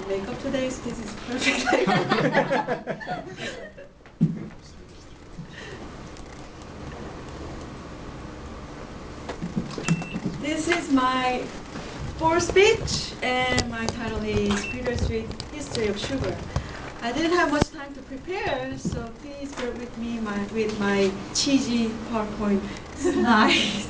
makeup today, so this is perfect. This is my fourth speech, and my title is Bittersweet History of Sugar. I didn't have much time to prepare, so please bear with me with my cheesy PowerPoint slides.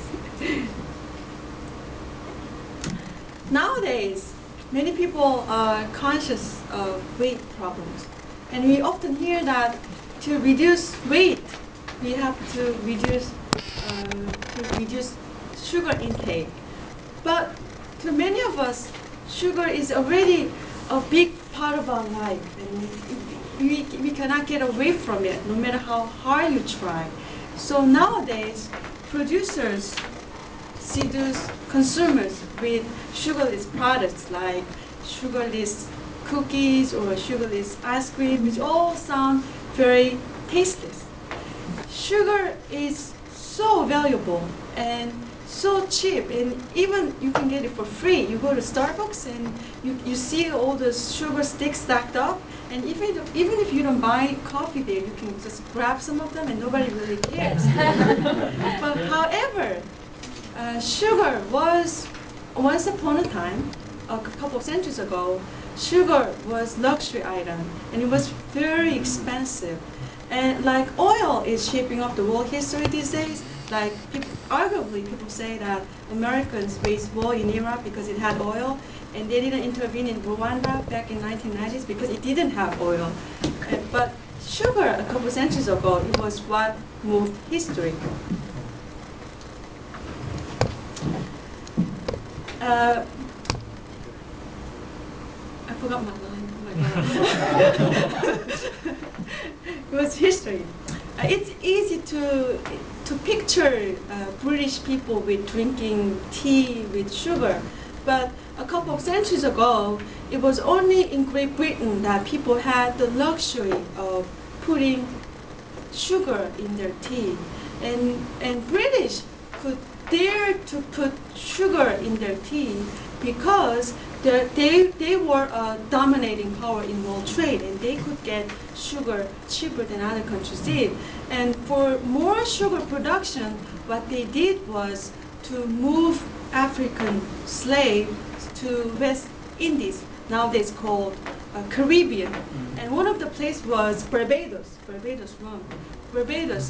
Nowadays, many people are conscious of weight problems, and we often hear that to reduce weight, we have to reduce sugar intake. But to many of us, sugar is already a big part of our life, and we cannot get away from it, no matter how hard you try. So nowadays, producers seduce consumers with sugarless products like sugarless cookies or sugarless ice cream, which all sound very tasteless. Sugar is so valuable and so cheap, and even you can get it for free. You go to Starbucks and you see all the sugar sticks stacked up, and even if you don't buy coffee there, you can just grab some of them and nobody really cares. But however, sugar was, once upon a time, a couple of centuries ago, sugar was luxury item, and it was very expensive. And like oil is shaping up the world history these days, like arguably people say that Americans waged war in Iraq because it had oil, and they didn't intervene in Rwanda back in 1990s because it didn't have oil. But sugar, a couple centuries ago, it was what moved history. I forgot my line. Oh my God. It was history. It's easy to picture British people with drinking tea with sugar, but a couple of centuries ago, it was only in Great Britain that people had the luxury of putting sugar in their tea, and British could dare to put sugar in their tea because they were a dominating power in world trade, and they could get sugar cheaper than other countries did. And for more sugar production, what they did was to move African slaves to West Indies, nowadays called Caribbean. And one of the places was Barbados,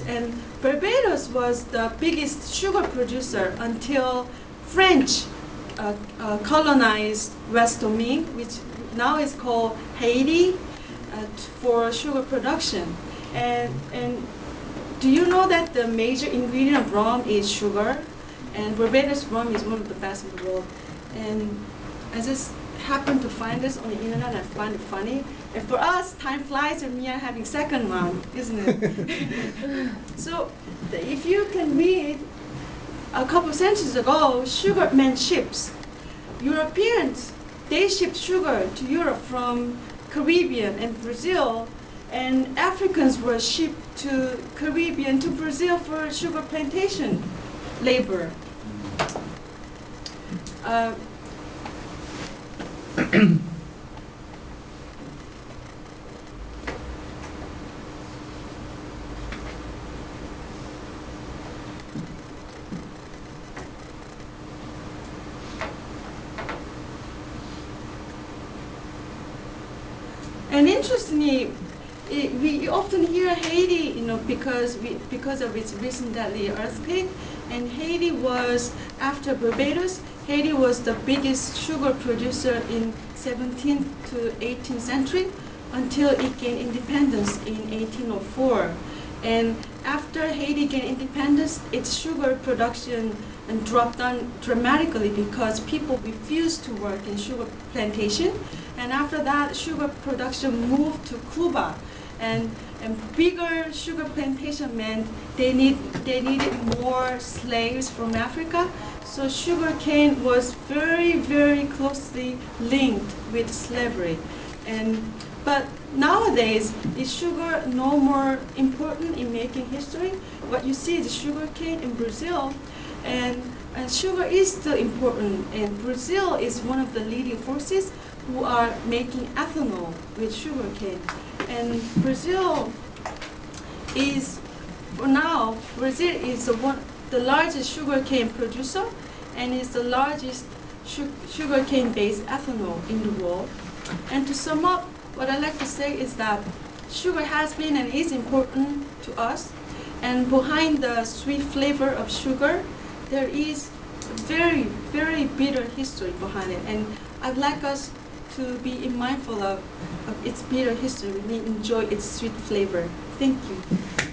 and Barbados was the biggest sugar producer until French colonized West Domain, which now is called Haiti, for sugar production. And do you know that the major ingredient of rum is sugar? And Barbados rum is one of the best in the world. And I just happened to find this on the internet and I find it funny. And for us, time flies and we are having second round, isn't it? So if you can read, a couple of centuries ago, sugar meant ships. Europeans, they shipped sugar to Europe from Caribbean and Brazil, and Africans were shipped to Caribbean to Brazil for sugar plantation labor. And interestingly, we often hear Haiti, because of its recent deadly earthquake. And Haiti was, after Barbados, Haiti was the biggest sugar producer in 17th to 18th century until it gained independence in 1804. And after Haiti gained independence, its sugar production dropped down dramatically because people refused to work in sugar plantation. And after that, sugar production moved to Cuba. And bigger sugar plantation meant they needed more slaves from Africa. So sugar cane was very, very closely linked with slavery. But nowadays, is sugar no more important in making history? What you see is sugar cane in Brazil, and sugar is still important, and Brazil is one of the leading forces. who are making ethanol with sugarcane. And Brazil is, for now, Brazil is the largest sugarcane producer and is the largest sugarcane-based ethanol in the world. And to sum up, what I like to say is that sugar has been and is important to us, and behind the sweet flavor of sugar, there is a very, very bitter history behind it. And I'd like us to be mindful of its bitter history and enjoy its sweet flavor. Thank you.